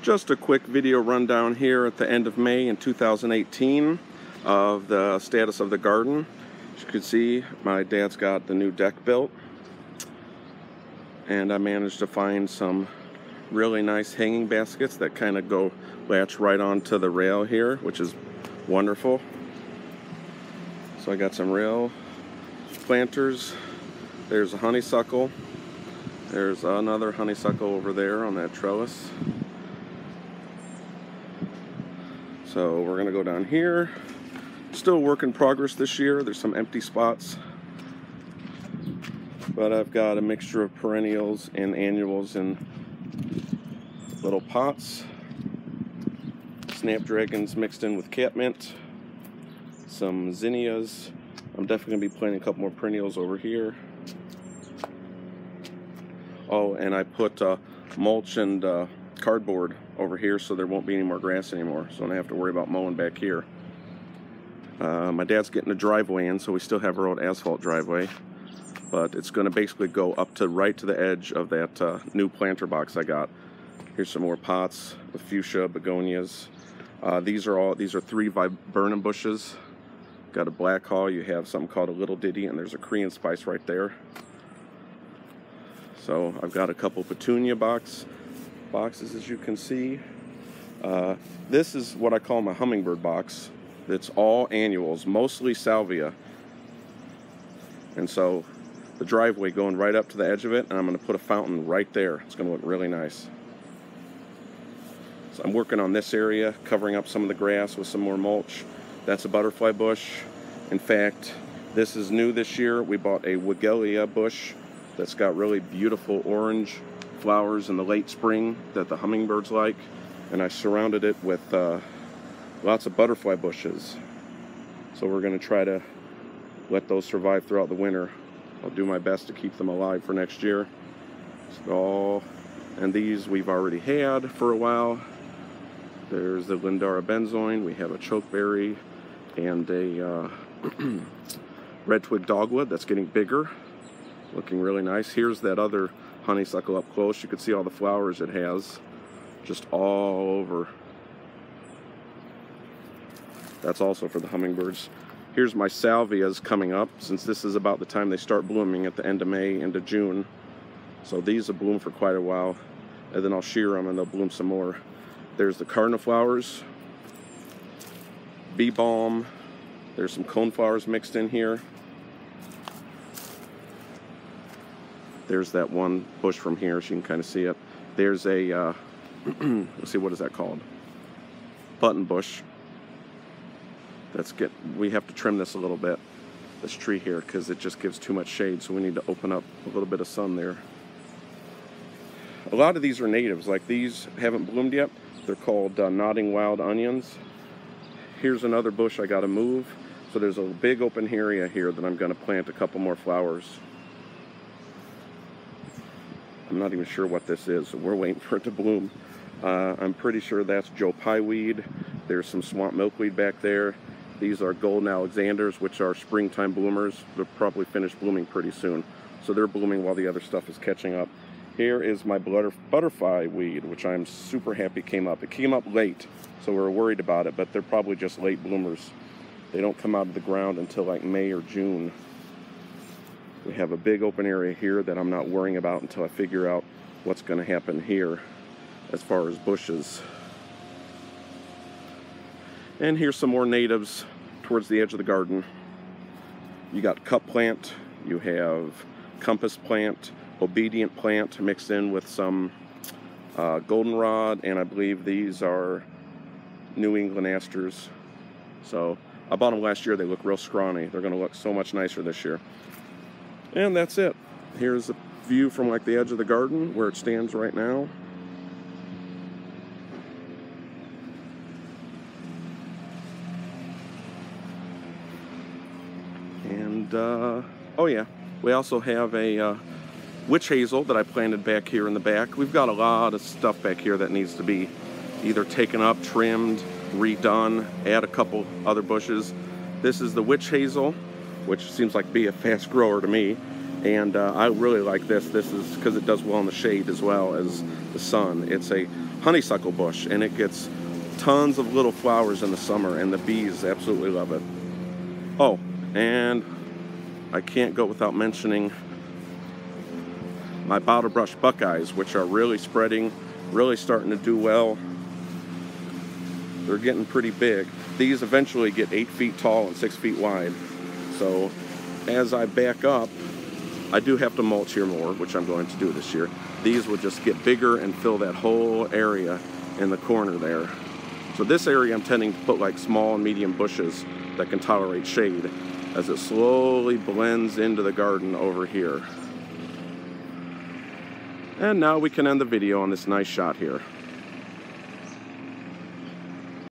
Just a quick video rundown here at the end of May in 2018 of the status of the garden. As you can see, my dad's got the new deck built, and I managed to find some really nice hanging baskets that kind of go latch right onto the rail here, which is wonderful. So I got some rail planters. There's a honeysuckle. There's another honeysuckle over there on that trellis. So we're gonna go down here. Still work in progress this year. There's some empty spots, but I've got a mixture of perennials and annuals in little pots. Snapdragons mixed in with catmint. Some zinnias. I'm definitely gonna be planting a couple more perennials over here. Oh, and I put mulch and cardboard over here so there won't be any more grass anymore, so I don't have to worry about mowing back here. My dad's getting a driveway in, so we still have our old asphalt driveway, but it's going to basically go up to right to the edge of that new planter box I got. Here's some more pots with fuchsia, begonias. These are 3 viburnum bushes. Got a black haw. You have something called a little ditty, and there's a Korean spice right there. So I've got a couple petunia boxes, as you can see. This is what I call my hummingbird box. It's all annuals, mostly salvia. And so the driveway going right up to the edge of it, and I'm going to put a fountain right there. It's going to look really nice. So I'm working on this area, covering up some of the grass with some more mulch. That's a butterfly bush. In fact, this is new this year. We bought a Weigela bush that's got really beautiful orange flowers in the late spring that the hummingbirds like, and I surrounded it with lots of butterfly bushes. So we're going to try to let those survive throughout the winter. I'll do my best to keep them alive for next year. So, and these we've already had for a while. There's the Lindera Benzoin. We have a chokeberry and a Red Twig Dogwood that's getting bigger, looking really nice. Here's that other honeysuckle up close. You can see all the flowers it has just all over. That's also for the hummingbirds. Here's my salvias coming up, since this is about the time they start blooming, at the end of May into June. So these will bloom for quite a while, and then I'll shear them and they'll bloom some more. There's the Cardinal Flowers, bee balm. There's some coneflowers mixed in here. There's that one bush from here, so you can kind of see it. There's a, let's see, what is that called? Button bush. We have to trim this a little bit, this tree here, because it just gives too much shade, so we need to open up a little bit of sun there. A lot of these are natives, like these haven't bloomed yet. They're called nodding wild onions. Here's another bush I gotta move. So there's a big open area here that I'm gonna plant a couple more flowers. I'm not even sure what this is, so we're waiting for it to bloom. I'm pretty sure that's Joe Pye weed. There's some swamp milkweed back there. These are golden Alexanders, which are springtime bloomers. They'll probably finish blooming pretty soon. So they're blooming while the other stuff is catching up. Here is my butterfly weed, which I'm super happy came up. It came up late, so we were worried about it, but they're probably just late bloomers. They don't come out of the ground until like May or June. We have a big open area here that I'm not worrying about until I figure out what's going to happen here as far as bushes. And here's some more natives towards the edge of the garden. You got cup plant, you have compass plant, obedient plant mixed in with some goldenrod, and I believe these are New England asters. So I bought them last year. They look real scrawny. They're going to look so much nicer this year. And that's it. Here's a view from like the edge of the garden where it stands right now. And oh yeah, we also have a witch hazel that I planted back here in the back. We've got a lot of stuff back here that needs to be either taken up, trimmed, redone, add a couple other bushes. This is the witch hazel, which seems like be a fast grower to me. And I really like this. This is because it does well in the shade as well as the sun. It's a honeysuckle bush, and it gets tons of little flowers in the summer, and the bees absolutely love it. Oh, and I can't go without mentioning my Bottlebrush Buckeyes, which are really spreading, really starting to do well. They're getting pretty big. These eventually get 8 feet tall and 6 feet wide. So as I back up, I do have to mulch here more, which I'm going to do this year. These will just get bigger and fill that whole area in the corner there. So this area I'm tending to put like small and medium bushes that can tolerate shade as it slowly blends into the garden over here. And now we can end the video on this nice shot here.